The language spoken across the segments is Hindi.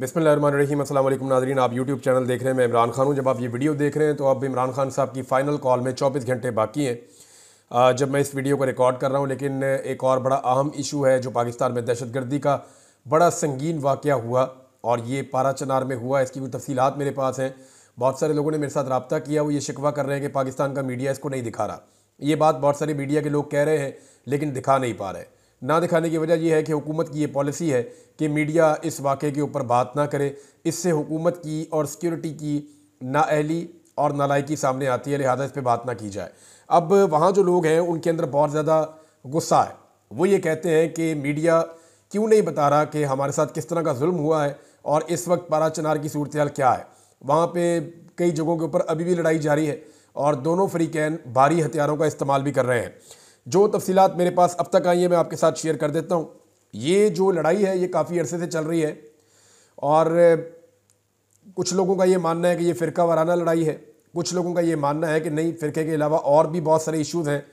बिस्मिल्लाहिर्रहमानिर्रहीम। अस्सलाम वालेकुम नाज़रीन, आप यूट्यूब चैनल देख रहे हैं। मैं इमरान खान हूँ। जब आप ये वीडियो देख रहे हैं तो अब इमरान खान साहब की फ़ाइनल कॉल में 24 घंटे बाकी हैं जब मैं इस वीडियो को रिकॉर्ड कर रहा हूँ। लेकिन एक और बड़ा अहम इशू है जो पाकिस्तान में दहशतगर्दी का बड़ा संगीन वाक़या हुआ और ये पारा चनार में हुआ। इसकी कुछ तफसीलात मेरे पास हैं। बहुत सारे लोगों ने मेरे साथ रब्ता किया, वो ये शिकवा कर रहे हैं कि पाकिस्तान का मीडिया इसको नहीं दिखा रहा। ये बात बहुत सारे मीडिया के लोग कह रहे हैं लेकिन दिखा नहीं पा रहे। ना दिखाने की वजह यह है कि हुकूमत की ये पॉलिसी है कि मीडिया इस वाक़े के ऊपर बात ना करे। इससे हुकूमत की और सिक्योरिटी की नाअहली और नालायकी सामने आती है, लिहाजा इस पर बात ना की जाए। अब वहाँ जो लोग हैं उनके अंदर बहुत ज़्यादा गुस्सा है। वो ये कहते हैं कि मीडिया क्यों नहीं बता रहा कि हमारे साथ किस तरह का जुल्म हुआ है और इस वक्त पारा चनार की सूरत हाल क्या है। वहाँ पे कई जगहों के ऊपर अभी भी लड़ाई जारी है और दोनों फरीकैन भारी हथियारों का इस्तेमाल भी कर रहे हैं। जो तफसीलात मेरे पास अब तक आई है मैं आपके साथ शेयर कर देता हूँ। ये जो लड़ाई है ये काफ़ी अरसे से चल रही है और कुछ लोगों का ये मानना है कि ये फ़िरका वाराना लड़ाई है। कुछ लोगों का ये मानना है कि नहीं, फ़िरके के अलावा और भी बहुत सारे इश्यूज़ हैं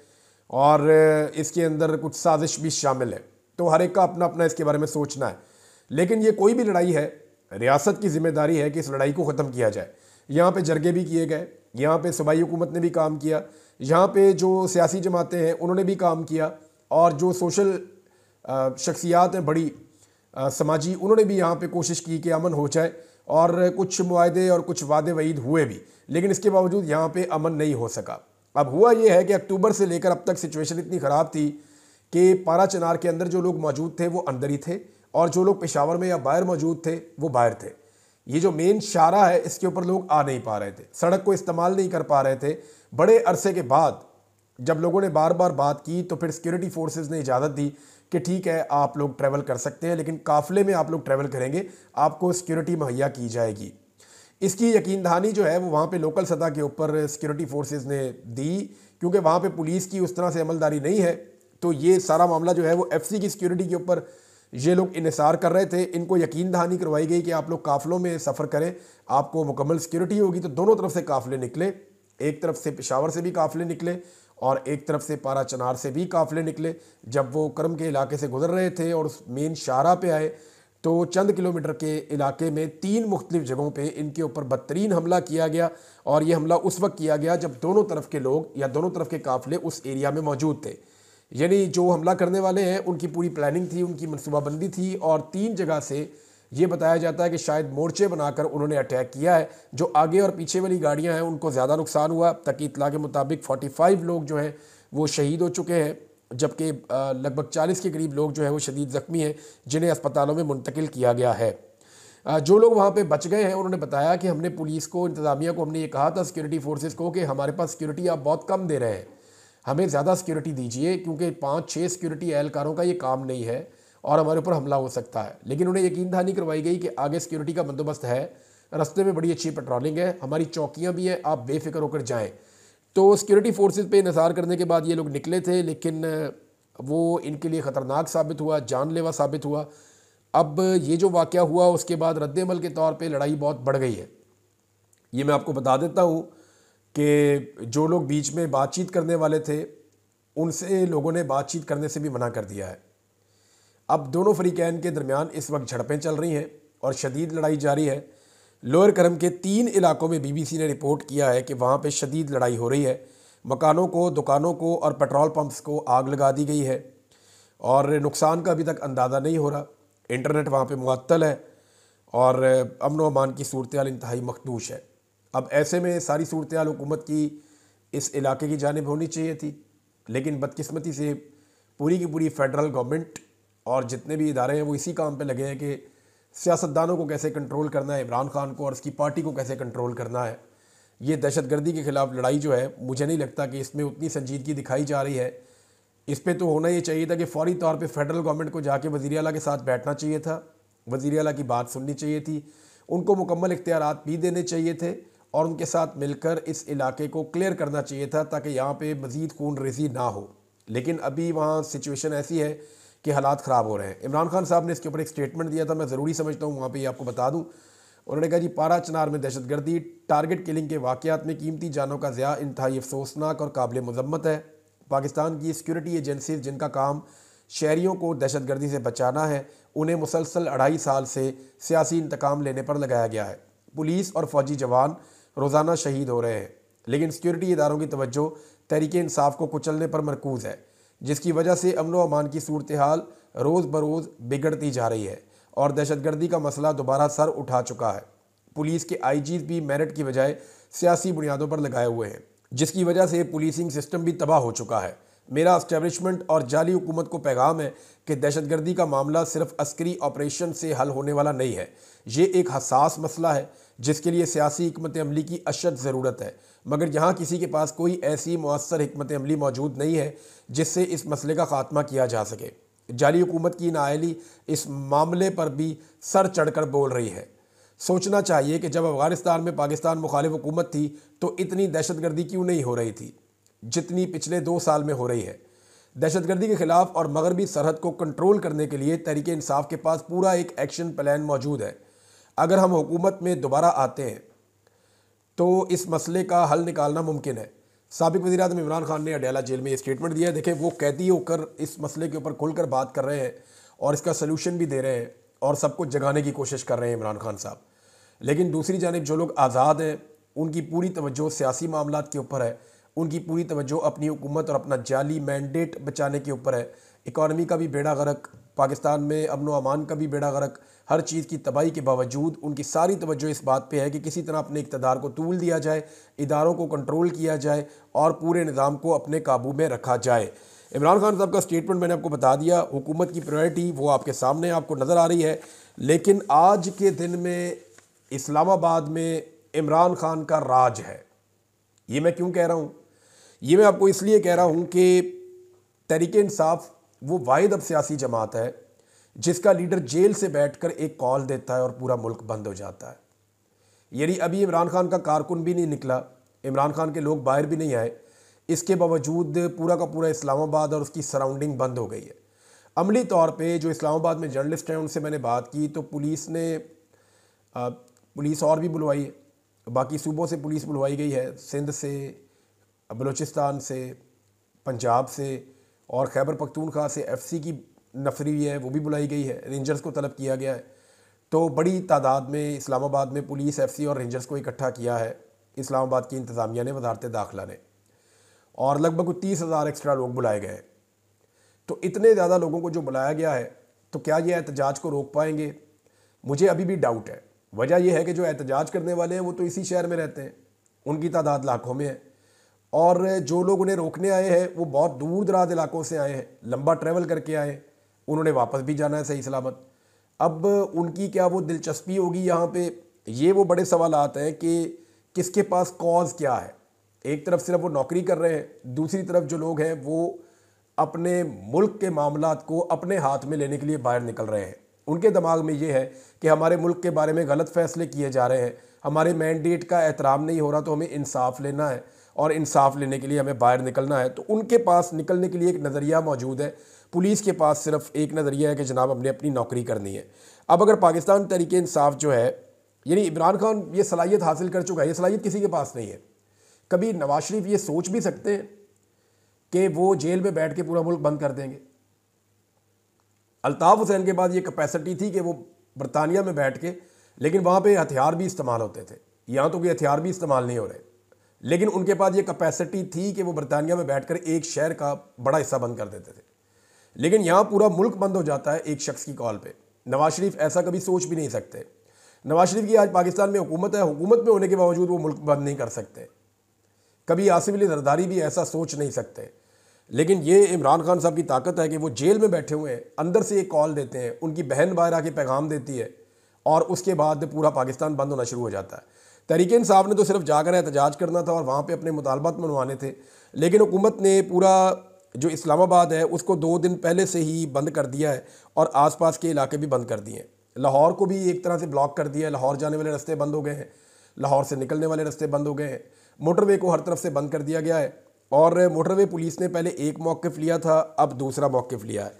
और इसके अंदर कुछ साजिश भी शामिल है। तो हर एक का अपना अपना इसके बारे में सोचना है। लेकिन ये कोई भी लड़ाई है, रियासत की जिम्मेदारी है कि इस लड़ाई को ख़त्म किया जाए। यहाँ पे जरगे भी किए गए, यहाँ पे सूबाई हुकूमत ने भी काम किया, यहाँ पे जो सियासी जमातें हैं उन्होंने भी काम किया और जो सोशल शख्सियात हैं बड़ी समाजी, उन्होंने भी यहाँ पे कोशिश की कि अमन हो जाए और कुछ मुआहदे और कुछ वादे वईद हुए भी, लेकिन इसके बावजूद यहाँ पे अमन नहीं हो सका। अब हुआ ये है कि अक्टूबर से लेकर अब तक सिचुएशन इतनी ख़राब थी कि पारा चनार के अंदर जो लोग मौजूद थे वो अंदर ही थे और जो लोग पेशावर में या बाहर मौजूद थे वो बाहर थे। ये जो मेन शारा है इसके ऊपर लोग आ नहीं पा रहे थे, सड़क को इस्तेमाल नहीं कर पा रहे थे। बड़े अरसे के बाद जब लोगों ने बार बार बात की तो फिर सिक्योरिटी फोर्सेस ने इजाज़त दी कि ठीक है आप लोग ट्रैवल कर सकते हैं, लेकिन काफ़िले में आप लोग ट्रैवल करेंगे, आपको सिक्योरिटी मुहैया की जाएगी। इसकी यकीन दहानी जो है वो वहाँ पे लोकल सतह के ऊपर सिक्योरिटी फोर्सेस ने दी, क्योंकि वहाँ पे पुलिस की उस तरह से अमलदारी नहीं है। तो ये सारा मामला जो है वो एफसी की सिक्योरिटी के ऊपर ये लोग इन्हिसार कर रहे थे। इनको यकीन दहानी करवाई गई कि आप लोग काफ़िलों में सफ़र करें, आपको मुकम्मल सिक्योरिटी होगी। तो दोनों तरफ से काफ़िले निकले, एक तरफ से पेशावर से भी काफ़िले निकले और एक तरफ से पारा चनार से भी काफ़िले निकले। जब वो करम के इलाके से गुजर रहे थे और उस मेन शाहरा पे आए तो चंद किलोमीटर के इलाके में 3 मुख्तलिफ जगहों पे इनके ऊपर बदतरीन हमला किया गया। और ये हमला उस वक्त किया गया जब दोनों तरफ के लोग या दोनों तरफ के काफ़िले उस एरिया में मौजूद थे। यानी जो हमला करने वाले हैं उनकी पूरी प्लानिंग थी, उनकी मनसूबाबंदी थी और 3 जगह से ये बताया जाता है कि शायद मोर्चे बनाकर उन्होंने अटैक किया है। जो आगे और पीछे वाली गाड़ियां हैं उनको ज़्यादा नुकसान हुआ। तक की इतला के मुताबिक 45 लोग जो हैं वो शहीद हो चुके हैं, जबकि लगभग 40 के करीब लोग जो है वो शदीद ज़ख्मी हैं जिन्हें अस्पतालों में मुंतकिल किया गया है। जो लोग वहाँ पे बच गए हैं उन्होंने बताया कि हमने पुलिस को, इंतज़ामिया को हमने ये कहा था, सिक्योरिटी फोर्सेस को, कि हमारे पास सिक्योरिटी आप बहुत कम दे रहे हैं, हमें ज़्यादा सिक्योरिटी दीजिए, क्योंकि 5-6 सिक्योरिटी एहलकारों का ये काम नहीं है और हमारे ऊपर हमला हो सकता है। लेकिन उन्हें यकीन दहानी करवाई गई कि आगे सिक्योरिटी का बंदोबस्त है, रास्ते में बड़ी अच्छी पेट्रोलिंग है, हमारी चौकियाँ भी हैं, आप बेफिक्र होकर जाएँ। तो सिक्योरिटी फोर्सेस पे इंतज़ार करने के बाद ये लोग निकले थे, लेकिन वो इनके लिए ख़तरनाक साबित हुआ, जानलेवा साबित हुआ। अब ये जो वाक़या हुआ उसके बाद रद्द-ए-अमल के तौर पे लड़ाई बहुत बढ़ गई है। ये मैं आपको बता देता हूँ कि जो लोग बीच में बातचीत करने वाले थे उनसे लोगों ने बातचीत करने से भी मना कर दिया है। अब दोनों फरीकैन के दरमियान इस वक्त झड़पें चल रही हैं और शदीद लड़ाई जारी है। लोअर करम के 3 इलाकों में BBC ने रिपोर्ट किया है कि वहाँ पे शदीद लड़ाई हो रही है। मकानों को, दुकानों को और पेट्रोल पंप्स को आग लगा दी गई है और नुकसान का अभी तक अंदाज़ा नहीं हो रहा। इंटरनेट वहाँ पे मुअत्तल है और अमन व अमान की सूरत हाल इंतहाई मखदूश है। अब ऐसे में सारी सूरत हाल हुकूमत की इस इलाके की जानिब होनी चाहिए थी, लेकिन बदकिस्मती से पूरी की पूरी फ़ेडरल गवर्नमेंट और जितने भी इदारे हैं वो इसी काम पे लगे हैं कि सियासतदानों को कैसे कंट्रोल करना है, इमरान खान को और उसकी पार्टी को कैसे कंट्रोल करना है। ये दहशतगर्दी के ख़िलाफ़ लड़ाई जो है, मुझे नहीं लगता कि इसमें उतनी संजीदगी दिखाई जा रही है। इस पे तो होना ये चाहिए था कि फ़ौरी तौर पे फ़ेडरल गवर्नमेंट को जाके वज़ीर आला के साथ बैठना चाहिए था, वज़ीर आला की बात सुननी चाहिए थी, उनको मुकम्मल इख्तियारात भी देने चाहिए थे और उनके साथ मिलकर इस इलाके को क्लियर करना चाहिए था ताकि यहाँ पे मज़ीद खून रेज़ी ना हो। लेकिन अभी वहाँ सिचुएशन ऐसी है कि हालात ख़राब हो रहे हैं। इमरान खान साहब ने इसके ऊपर एक स्टेटमेंट दिया था, मैं ज़रूरी समझता हूँ वहाँ पे आपको बता दूँ। उन्होंने कहा जी, पारा चनार में दहशतगर्दी, टारगेट किलिंग के वाक़यात में कीमती जानों का ज़िया इंतहाई अफसोसनाक और काबिल मज़म्मत है। पाकिस्तान की सिक्योरिटी एजेंसीज जिनका काम शहरियों को दहशतगर्दी से बचाना है, उन्हें मुसलसल 2.5 साल से सियासी इंतकाम लेने पर लगाया गया है। पुलिस और फौजी जवान रोज़ाना शहीद हो रहे हैं, लेकिन सिक्योरिटी इदारों की तवज्जो तहरीक इंसाफ को कुचलने पर मरकूज़ है, जिसकी वजह से अमन व अमान की सूरत हाल रोज़ बरोज़ बिगड़ती जा रही है और दहशतगर्दी का मसला दोबारा सर उठा चुका है। पुलिस के आईजीज़ भी मेरिट की बजाय सियासी बुनियादों पर लगाए हुए हैं, जिसकी वजह से पुलिसिंग सिस्टम भी तबाह हो चुका है। मेरा एस्टेब्लिशमेंट और जाली हुकूमत को पैगाम है कि दहशतगर्दी का मामला सिर्फ अस्करी ऑपरेशन से हल होने वाला नहीं है। ये एक हसास मसला है जिसके लिए सियासी हिकमत अमली की अशद ज़रूरत है, मगर यहाँ किसी के पास कोई ऐसी मुअस्सर हिकमत अमली मौजूद नहीं है जिससे इस मसले का खात्मा किया जा सके। जाली हुकूमत की नाअहली इस मामले पर भी सर चढ़कर बोल रही है। सोचना चाहिए कि जब अफ़गानिस्तान में पाकिस्तान मुखालिफ हुकूमत थी तो इतनी दहशतगर्दी क्यों नहीं हो रही थी जितनी पिछले 2 साल में हो रही है। दहशतगर्दी के ख़िलाफ़ और मगरबी सरहद को कंट्रोल करने के लिए तहरीक इंसाफ के पास पूरा एक एक्शन प्लान मौजूद है। अगर हम हुकूमत में दोबारा आते हैं तो इस मसले का हल निकालना मुमकिन है। साबिक वज़ीर-ए-आज़म इमरान खान ने अडयाला जेल में ये स्टेटमेंट दिया है। देखें, वो कैदी होकर इस मसले के ऊपर खुलकर बात कर रहे हैं और इसका सलूशन भी दे रहे हैं और सबको जगाने की कोशिश कर रहे हैं इमरान खान साहब। लेकिन दूसरी जानिब जो लोग आज़ाद हैं उनकी पूरी तवज्जो सियासी मामलात के ऊपर है, उनकी पूरी तवज्जो अपनी हुकूमत और अपना जाली मैंडेट बचाने के ऊपर है। इकॉनमी का भी बेड़ा गर्क, पाकिस्तान में अमन व अमान का भी बेड़ा गर्क, हर चीज़ की तबाही के बावजूद उनकी सारी तवज्जो इस बात पे है कि किसी तरह अपने इक़्तिदार को तूल दिया जाए, इदारों को कंट्रोल किया जाए और पूरे निज़ाम को अपने काबू में रखा जाए। इमरान खान साहब का स्टेटमेंट मैंने आपको बता दिया। हुकूमत की प्रायोरिटी वो आपके सामने आपको नज़र आ रही है, लेकिन आज के दिन में इस्लामाबाद में इमरान खान का राज है। ये मैं क्यों कह रहा हूँ? ये मैं आपको इसलिए कह रहा हूँ कि तहरीक इंसाफ वो वाहिद अब सियासी जमात है जिसका लीडर जेल से बैठकर एक कॉल देता है और पूरा मुल्क बंद हो जाता है। यानी अभी इमरान खान का कारकुन भी नहीं निकला, इमरान खान के लोग बाहर भी नहीं आए, इसके बावजूद पूरा का पूरा इस्लामाबाद और उसकी सराउंडिंग बंद हो गई है। अमली तौर पे जो इस्लामाबाद में जर्नलिस्ट हैं उनसे मैंने बात की तो पुलिस और भी बुलवाई है, बाकी सूबों से पुलिस बुलवाई गई है, सिंध से, बलूचिस्तान से, पंजाब से और खैबर पख्तूनख्वा से एफसी की नफरी है वो भी बुलाई गई है, रेंजर्स को तलब किया गया है। तो बड़ी तादाद में इस्लामाबाद में पुलिस, एफसी और रेंजर्स को इकट्ठा किया है इस्लामाबाद की इंतज़ामिया ने, वजारत दाखिला ने, और लगभग 30,000 एक्स्ट्रा लोग बुलाए गए हैं। तो इतने ज़्यादा लोगों को जो बुलाया गया है तो क्या ये एहतजाज को रोक पाएंगे? मुझे अभी भी डाउट है। वजह यह है कि जो एहतजाज करने वाले हैं वो तो इसी शहर में रहते हैं, उनकी तादाद लाखों में है, और जो लोग उन्हें रोकने आए हैं वो बहुत दूर दराज इलाकों से आए हैं, लंबा ट्रैवल करके आए, उन्होंने वापस भी जाना है सही सलामत। अब उनकी क्या वो दिलचस्पी होगी यहाँ पे? ये वो बड़े सवालात हैं कि किसके पास कॉज क्या है। एक तरफ सिर्फ वो नौकरी कर रहे हैं, दूसरी तरफ जो लोग हैं वो अपने मुल्क के मामलात को अपने हाथ में लेने के लिए बाहर निकल रहे हैं। उनके दिमाग में ये है कि हमारे मुल्क के बारे में गलत फैसले किए जा रहे हैं, हमारे मैंडेट का एहतराम नहीं हो रहा, तो हमें इंसाफ लेना है और इंसाफ लेने के लिए हमें बाहर निकलना है। तो उनके पास निकलने के लिए एक नज़रिया मौजूद है, पुलिस के पास सिर्फ एक नज़रिया है कि जनाब हमने अपनी नौकरी करनी है। अब अगर पाकिस्तान तहरीक इंसाफ जो है, यानी इमरान खान ये सलाहियत हासिल कर चुका है, ये सलाहियत किसी के पास नहीं है। कभी नवाज शरीफ ये सोच भी सकते हैं कि वो जेल में बैठ के पूरा मुल्क बंद कर देंगे? अल्ताफ़ हुसैन के बाद ये कैपेसिटी थी कि वो बरतानिया में बैठ के, लेकिन वहाँ पे हथियार भी इस्तेमाल होते थे, यहाँ तो कोई हथियार भी इस्तेमाल नहीं हो रहे, लेकिन उनके पास ये कैपेसिटी थी कि वो बरतानिया में बैठकर एक शहर का बड़ा हिस्सा बंद कर देते थे। लेकिन यहाँ पूरा मुल्क बंद हो जाता है एक शख्स की कॉल पे। नवाज शरीफ ऐसा कभी सोच भी नहीं सकते। नवाज शरीफ की आज पाकिस्तान में हुकूमत है, हुकूमत में होने के बावजूद वो मुल्क बंद नहीं कर सकते। कभी आसिफ अली जरदारी भी ऐसा सोच नहीं सकते। लेकिन ये इमरान खान साहब की ताकत है कि वो जेल में बैठे हुए हैं, अंदर से एक कॉल देते हैं, उनकी बहन बाहर आके पैगाम देती है और उसके बाद पूरा पाकिस्तान बंद होना शुरू हो जाता है। तहरीक इंसाफ ने तो सिर्फ जाकर एहतजाज करना था और वहाँ पे अपने मुतालबात मनवाने थे, लेकिन हुकूमत ने पूरा जो इस्लामाबाद है उसको 2 दिन पहले से ही बंद कर दिया है और आसपास के इलाके भी बंद कर दिए हैं। लाहौर को भी एक तरह से ब्लॉक कर दिया है, लाहौर जाने वाले रास्ते बंद हो गए हैं, लाहौर से निकलने वाले रास्ते बंद हो गए हैं, मोटरवे को हर तरफ से बंद कर दिया गया है। और मोटरवे पुलिस ने पहले एक मौक़िफ़ लिया था, अब दूसरा मौक़िफ़ लिया है।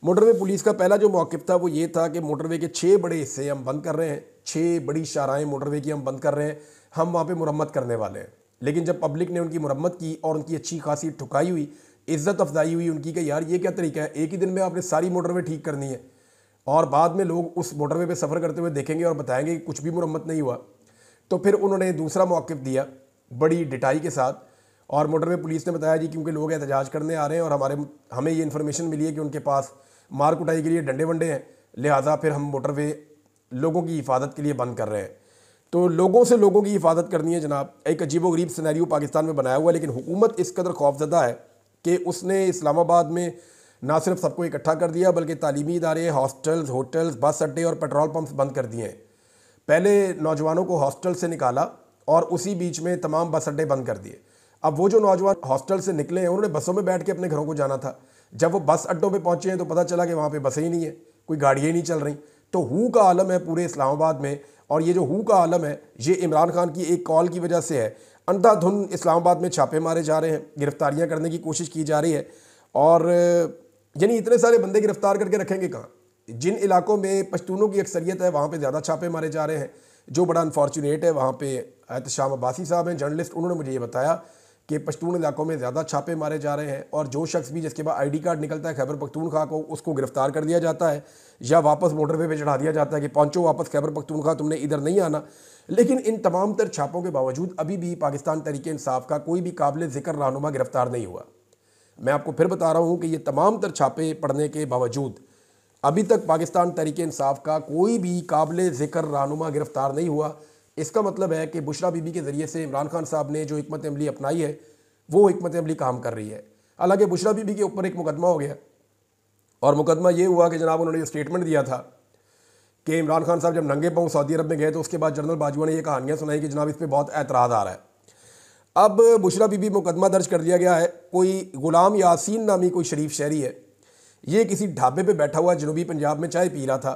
मोटरवे पुलिस का पहला जो मौक़िफ़ था वो ये था कि मोटरवे के 6 बड़े हिस्से हम बंद कर रहे हैं, 6 बड़ी शाहराएँ मोटरवे की हम बंद कर रहे हैं, हम वहाँ पे मुरम्मत करने वाले हैं। लेकिन जब पब्लिक ने उनकी मुरम्मत की और उनकी अच्छी खासी ठुकाई हुई, इज़्ज़त अफजाई हुई उनकी कि यार ये क्या तरीका है, एक ही दिन में आपने सारी मोटरवे ठीक करनी है और बाद में लोग उस मोटरवे पे सफ़र करते हुए देखेंगे और बताएंगे कि कुछ भी मुरम्मत नहीं हुआ। तो फिर उन्होंने दूसरा मौक़िफ़ दिया बड़ी डिटाई के साथ, और मोटरवे पुलिस ने बताया जी क्योंकि लोग एहतजाज करने आ रहे हैं और हमें ये इन्फॉर्मेशन मिली है कि उनके पास मार कुटाई के लिए डंडे वंडे हैं, लिहाजा फिर हम मोटरवे लोगों की हिफाजत के लिए बंद कर रहे हैं। तो लोगों से लोगों की हिफाजत करनी है जनाब। एक अजीबोगरीब सिनेरियो पाकिस्तान में बनाया हुआ है, लेकिन हुकूमत इस कदर खौफजदा है कि उसने इस्लामाबाद में ना सिर्फ सबको इकट्ठा कर दिया बल्कि तालीमी इदारे, हॉस्टल्स, होटल्स, बस अड्डे और पेट्रोल पंप्स बंद कर दिए हैं। पहले नौजवानों को हॉस्टल से निकाला और उसी बीच में तमाम बस अड्डे बंद कर दिए। अब वो जो नौजवान हॉस्टल से निकले हैं उन्होंने बसों में बैठ के अपने घरों को जाना था। जब वो बस अड्डों पे पहुंचे हैं तो पता चला कि वहाँ पे बसें ही नहीं है, कोई गाड़ियाँ ही नहीं चल रही। तो हू का आलम है पूरे इस्लामाबाद में, और ये जो हू का आलम है ये इमरान खान की एक कॉल की वजह से है। अंधाधुन इस्लामाबाद में छापे मारे जा रहे हैं, गिरफ्तारियाँ करने की कोशिश की जा रही है, और यानी इतने सारे बंदे गिरफ्तार करके रखेंगे कहाँ। जिन इलाकों में पश्तूनों की अक्सरियत है वहाँ पे ज़्यादा छापे मारे जा रहे हैं। जो बड़ा अनफॉर्चुनेट है, वहाँ पे एहतशाम अब्बासी साहब हैं जर्नलिस्ट, उन्होंने मुझे ये बताया कि पश्तून इलाकों में ज़्यादा छापे मारे जा रहे हैं, और जो शख्स भी जिसके पास ID कार्ड निकलता है खैबर पख्तूनख्वा को, उसको गिरफ्तार कर दिया जाता है या वापस मोटरवे पे चढ़ा दिया जाता है कि पहुँचो वापस खैबर पख्तूनख्वा, तुमने इधर नहीं आना। लेकिन इन तमाम तर छापों के बावजूद अभी भी पाकिस्तान तहरीक इंसाफ का कोई भी काबिल ज़िक्र रहनुमा गिरफ्तार नहीं हुआ। मैं आपको फिर बता रहा हूँ कि ये तमाम तर छापे पड़ने के बावजूद अभी तक पाकिस्तान तहरीक इंसाफ का कोई भी काबिल ज़िक्र रहनुमा गिरफ्तार नहीं हुआ। इसका मतलब है कि बुशरा बीबी के ज़रिए से इमरान खान साहब ने जो हिकमत अमली अपनाई है वो हिकमत अमली काम कर रही है। हालांकि बुशरा बीबी के ऊपर एक मुकदमा हो गया, और मुकदमा ये हुआ कि जनाब उन्होंने स्टेटमेंट दिया था कि इमरान खान साहब जब नंगे पाँव सऊदी अरब में गए तो उसके बाद जनरल बाजवा ने ये कहानियाँ सुनाई कि जनाब इस पर बहुत एतराज़ आ रहा है। अब बुशरा बीबी मुकदमा दर्ज कर दिया गया है। कोई गुलाम यासीन नामी कोई शरीफ शहरी है, ये किसी ढाबे पे बैठा हुआ जनूबी पंजाब में चाय पी रहा था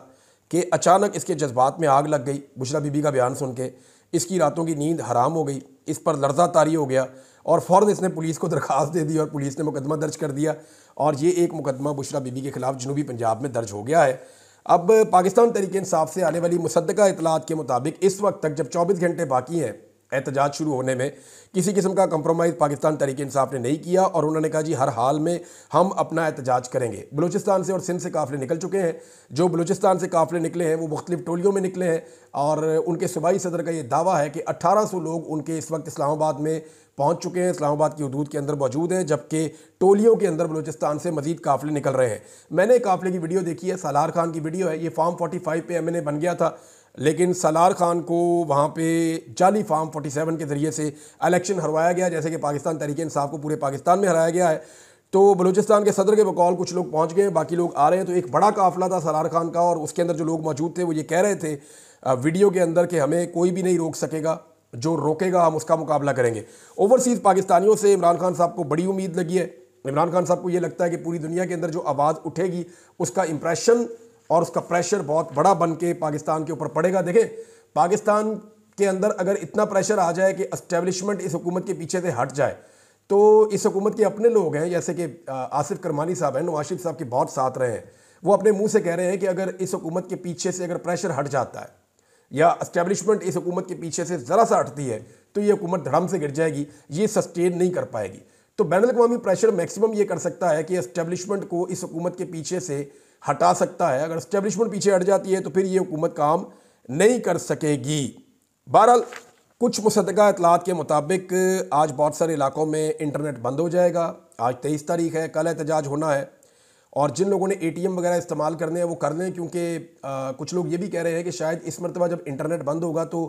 कि अचानक इसके जज्बात में आग लग गई। बुशरा बीबी का बयान सुन के इसकी रातों की नींद हराम हो गई, इस पर लर्जा तारी हो गया और फ़ौरन इसने पुलिस को दरख्वास्त दे दी और पुलिस ने मुकदमा दर्ज कर दिया, और ये एक मुकदमा बुशरा बीबी के खिलाफ जनूबी पंजाब में दर्ज हो गया है। अब पाकिस्तान तहरीक इंसाफ से आने वाली मुसद्दका इतलात के मुताबिक इस वक्त तक जब 24 घंटे बाकी हैं एहतजाज शुरू होने में, किसी किस्म का कंप्रोमाइज़ पाकिस्तान तहरीक इंसाफ ने नहीं किया, और उन्होंने कहा जी हर हाल में हम अपना एहतजाज करेंगे। बलूचिस्तान से और सिंध से काफ़िले निकल चुके हैं। जो बलूचिस्तान से काफ़िले निकले हैं वो मुख्तलिफ टोलियों में निकले हैं, और उनके सूबाई सदर का ये दावा है कि 1800 लोग उनके इस वक्त इस्लामाबाद में पहुँच चुके हैं, इस्लामाबाद की हदूद के अंदर मौजूद हैं, जबकि टोलियों के अंदर बलूचिस्तान से मजीद काफ़िले निकल रहे हैं। मैंने काफ़िले की वीडियो देखी है, सालार खान की वीडियो है। ये फार्म 45 पे MNA बन गया था, लेकिन सालार खान को वहाँ पे जाली फार्म 47 के ज़रिए से इलेक्शन हरवाया गया, जैसे कि पाकिस्तान तहरीक इंसाफ को पूरे पाकिस्तान में हराया गया है। तो बलूचिस्तान के सदर के बकौल कुछ लोग पहुँच गए, बाकी लोग आ रहे हैं। तो एक बड़ा काफ़िला था सालार खान का, और उसके अंदर जो लोग मौजूद थे वो ये कह रहे थे वीडियो के अंदर कि हमें कोई भी नहीं रोक सकेगा, जो रोकेगा हम उसका मुकाबला करेंगे। ओवरसीज़ पाकिस्तानियों से इमरान खान साहब को बड़ी उम्मीद लगी है। इमरान खान साहब को ये लगता है कि पूरी दुनिया के अंदर जो आवाज़ उठेगी उसका इंप्रेशन और उसका प्रेशर बहुत बड़ा बन के पाकिस्तान के ऊपर पड़ेगा। देखें, पाकिस्तान के अंदर अगर इतना प्रेशर आ जाए कि एस्टेब्लिशमेंट इस हुकूमत के पीछे से हट जाए, तो इस हुकूमत के अपने लोग हैं, जैसे कि आसिफ करमानी साहब हैं, नवाज शरीफ साहब के बहुत साथ रहे हैं, वो अपने मुंह से कह रहे हैं कि अगर इस हुकूमत के पीछे से अगर प्रेशर हट जाता है या एस्टेब्लिशमेंट इस हुकूमत के पीछे से ज़रा सा हटती है तो ये हुकूमत धड़म से गिर जाएगी, ये सस्टेन नहीं कर पाएगी। तो बैनुल अक़वामी प्रेशर मैक्सिमम ये कर सकता है कि एस्टेब्लिशमेंट को इस हुकूमत के पीछे से हटा सकता है। अगर एस्टेब्लिशमेंट पीछे हट जाती है तो फिर ये हुकूमत काम नहीं कर सकेगी। बहरहाल कुछ मुसद्दका इतलात के मुताबिक आज बहुत सारे इलाकों में इंटरनेट बंद हो जाएगा। आज 23 तारीख है, कल एहतजाज होना है, और जिन लोगों ने ATM वगैरह इस्तेमाल करने हैं वो कर लें, क्योंकि कुछ लोग ये भी कह रहे हैं कि शायद इस मरतबा जब इंटरनेट बंद होगा तो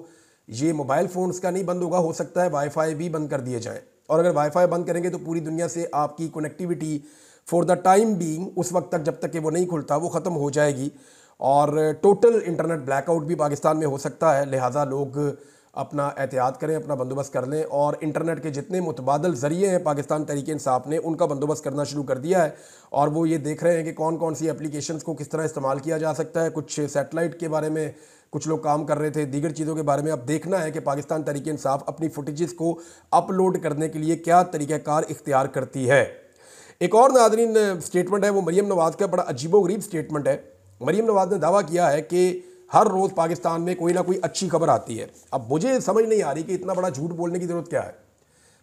ये मोबाइल फ़ोन्स का नहीं बंद होगा, हो सकता है वाईफाई भी बंद कर दिए जाएँ, और अगर वाईफाई बंद करेंगे तो पूरी दुनिया से आपकी connectivity for the time being उस वक्त तक जब तक कि वो नहीं खुलता वो ख़त्म हो जाएगी, और टोटल इंटरनेट ब्लैकआउट भी पाकिस्तान में हो सकता है। लिहाजा लोग अपना एहतियात करें, अपना बंदोबस्त कर लें, और इंटरनेट के जितने मुतबादल ज़रिए हैं पाकिस्तान तहरीक इंसाफ ने उनका बंदोबस्त करना शुरू कर दिया है, और वो ये देख रहे हैं कि कौन कौन सी एप्लीकेशंस को किस तरह इस्तेमाल किया जा सकता है। कुछ सैटेलाइट के बारे में कुछ लोग काम कर रहे थे, दीगर चीज़ों के बारे में। अब देखना है कि पाकिस्तान तहरीक इंसाफ अपनी फुटेजेस को अपलोड करने के लिए क्या तरीक़ाकार इख्तियार करती है। एक और नाज़रीन स्टेटमेंट है वो मरीम नवाज़ का, बड़ा अजीबोगरीब स्टेटमेंट है। मरीम नवाज़ ने दावा किया है कि हर रोज़ पाकिस्तान में कोई ना कोई अच्छी खबर आती है। अब मुझे समझ नहीं आ रही कि इतना बड़ा झूठ बोलने की ज़रूरत क्या है।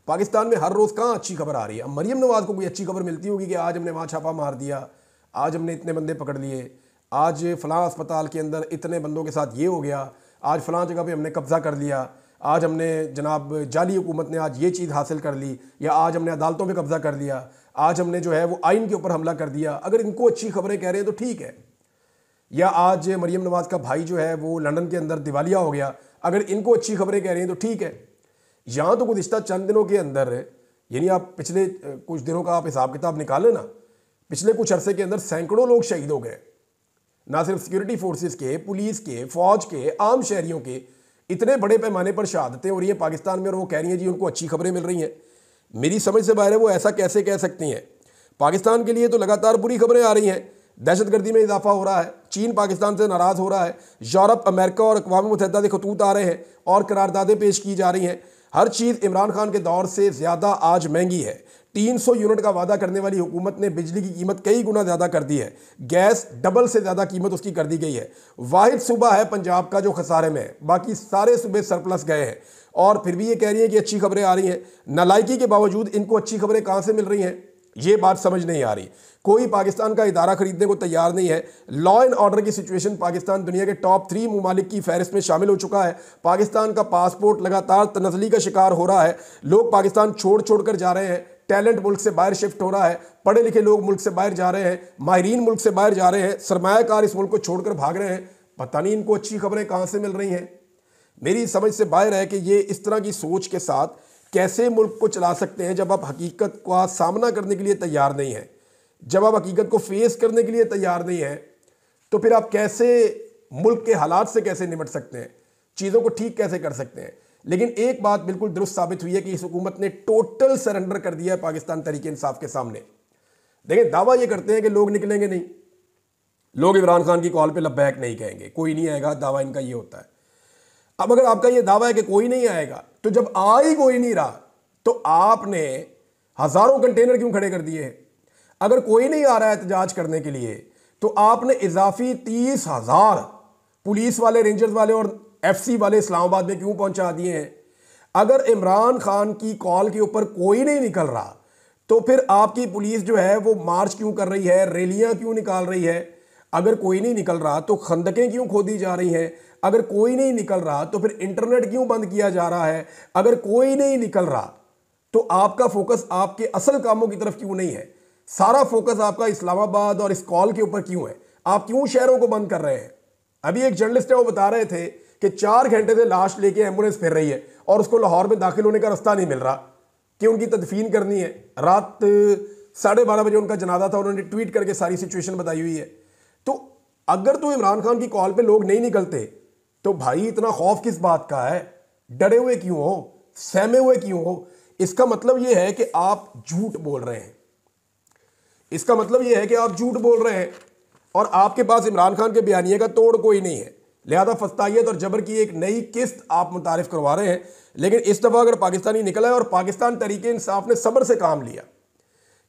पाकिस्तान में हर रोज़ कहाँ अच्छी खबर आ रही है। अब मरीम नवाज़ को कोई अच्छी खबर मिलती होगी कि आज हमने वहाँ छापा मार दिया, आज हमने इतने बंदे पकड़ लिए, आज फ़लाँ अस्पताल के अंदर इतने बंदों के साथ ये हो गया, आज फ़लाँ जगह पे हमने कब्ज़ा कर लिया, आज हमने जनाब जाली हुकूमत ने आज ये चीज़ हासिल कर ली, या आज हमने अदालतों पे कब्ज़ा कर लिया, आज हमने जो है वो आइन के ऊपर हमला कर दिया। अगर इनको अच्छी खबरें कह रहे हैं तो ठीक है। या आज मरीम नवाज़ का भाई जो है वो लंदन के अंदर दिवालिया हो गया, अगर इनको अच्छी खबरें कह रहे हैं तो ठीक है। यहाँ तो गुज़िश्ता चंद दिनों के अंदर, यानी आप पिछले कुछ दिनों का आप हिसाब किताब निकालें ना, पिछले कुछ अरसे के अंदर सैकड़ों लोग शहीद हो गए, ना सिर्फ सिक्योरिटी फोर्सेस के, पुलिस के, फौज के, आम शहरियों के, इतने बड़े पैमाने पर शहादतें हो रही हैं पाकिस्तान में, और वो कह रही हैं जी उनको अच्छी खबरें मिल रही हैं। मेरी समझ से बाहर है वो ऐसा कैसे कह सकती हैं। पाकिस्तान के लिए तो लगातार बुरी खबरें आ रही हैं, दहशतगर्दी में इजाफा हो रहा है, चीन पाकिस्तान से नाराज़ हो रहा है, यूरोप, अमेरिका और अक़वाम मुत्तहिदा के खतूत आ रहे हैं और करारदादें पेश की जा रही हैं। हर चीज़ इमरान खान के दौर से ज़्यादा आज महंगी है। 300 यूनिट का वादा करने वाली हुकूमत ने बिजली की कीमत कई गुना ज़्यादा कर दी है, गैस डबल से ज़्यादा कीमत उसकी कर दी गई है। वाहिद सूबा है पंजाब का जो खसारे में है, बाकी सारे सूबे सरप्लस गए हैं, और फिर भी ये कह रही है कि अच्छी खबरें आ रही हैं। नालायकी के बावजूद इनको अच्छी खबरें कहाँ से मिल रही हैं, ये बात समझ नहीं आ रही। कोई पाकिस्तान का इदारा खरीदने को तैयार नहीं है। लॉ एंड ऑर्डर की सिचुएशन पाकिस्तान दुनिया के टॉप 3 ममालिक की फहरिस्त में शामिल हो चुका है। पाकिस्तान का पासपोर्ट लगातार तनज़ली का शिकार हो रहा है, लोग पाकिस्तान छोड़ छोड़ कर जा रहे हैं, टैलेंट मुल्क से बाहर शिफ्ट हो रहा है, पढ़े लिखे लोग मुल्क से बाहर जा रहे हैं, माहिरीन मुल्क से बाहर जा रहे हैं, सरमायाकार इस मुल्क को छोड़कर भाग रहे हैं। पता नहीं इनको अच्छी खबरें कहाँ से मिल रही हैं। मेरी समझ से बाहर है कि ये इस तरह की सोच के साथ कैसे मुल्क को चला सकते हैं जब आप हकीकत का सामना करने के लिए तैयार नहीं हैं, जब आप हकीकत को फेस करने के लिए तैयार नहीं हैं, तो फिर आप कैसे मुल्क के हालात से कैसे निपट सकते हैं, चीज़ों को ठीक कैसे कर सकते हैं। लेकिन एक बात बिल्कुल दुरुस्त साबित हुई है कि इस हुकूमत ने टोटल सरेंडर कर दिया है पाकिस्तान तहरीक इंसाफ के सामने। देखिए, दावा ये करते हैं कि लोग निकलेंगे नहीं, लोग इमरान खान की कॉल पे लब्बैक नहीं कहेंगे, कोई नहीं आएगा, दावा इनका ये होता है। अब अगर आपका ये दावा है कि कोई नहीं आएगा, तो जब आ ही कोई नहीं रहा तो आपने हजारों कंटेनर क्यों खड़े कर दिए हैं? अगर कोई नहीं आ रहा है एहतजाज करने के लिए, तो आपने इजाफी 30,000 पुलिस वाले, रेंजर्स वाले और FC वाले इस्लामाबाद में क्यों पहुंचा दिए हैं? अगर इमरान खान की कॉल के ऊपर कोई नहीं निकल रहा, तो फिर आपकी पुलिस जो है वो मार्च क्यों कर रही है, रैलियां क्यों निकाल रही है? अगर कोई नहीं निकल रहा तो खंदकें क्यों खोदी जा रही हैं? अगर कोई नहीं निकल रहा तो फिर इंटरनेट क्यों बंद किया जा रहा है? अगर कोई नहीं निकल रहा तो आपका फोकस आपके असल कामों की तरफ क्यों नहीं है? सारा फोकस आपका इस्लामाबाद और इस कॉल के ऊपर क्यों है? आप क्यों शहरों को बंद कर रहे हैं? अभी एक जर्नलिस्ट है, वो बता रहे थे कि 4 घंटे से लाश लेके एम्बुलेंस फिर रही है और उसको लाहौर में दाखिल होने का रास्ता नहीं मिल रहा कि उनकी तदफीन करनी है। रात 12:30 बजे उनका जनाजा था, उन्होंने ट्वीट करके सारी सिचुएशन बताई हुई है। तो अगर तो इमरान खान की कॉल पे लोग नहीं निकलते तो भाई इतना खौफ किस बात का है? डरे हुए क्यों हो, सहमे हुए क्यों हो? इसका मतलब यह है कि आप झूठ बोल रहे हैं। इसका मतलब यह है कि आप झूठ बोल रहे हैं और आपके पास इमरान खान के बयानिए का तोड़ कोई नहीं है। लिहाजा फस्तायत और जबर की एक नई किस्त आप मुतारिफ करवा रहे हैं। लेकिन इस दफ़ा अगर पाकिस्तानी निकला है और पाकिस्तान तहरीक इंसाफ ने सब्र से काम लिया,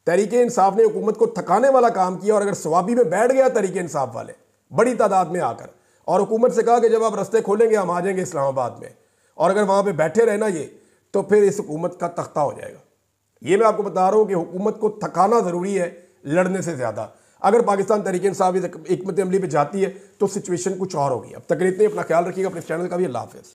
तहरीक इंसाफ ने हुकूमत को थकाने वाला काम किया, और अगर सवाबी में बैठ गया तहरीक इंसाफ वाले बड़ी तादाद में आकर और हुकूमत से कहा कि जब आप रास्ते खोलेंगे हम आ जाएंगे इस्लामाबाद में, और अगर वहाँ पे बैठे रहना ये, तो फिर इस हुकूमत का तख्ता हो जाएगा। ये मैं आपको बता रहा हूँ कि हुकूमत को थकाना ज़रूरी है लड़ने से ज़्यादा। अगर पाकिस्तान तहरीक इंसाफ हिकमत अमली पे जाती है तो सिचुएशन कुछ और होगी। अब तक इतने, अपना ख्याल रखिएगा, अपने चैनल का भी। अल्लाह हाफ़िज़।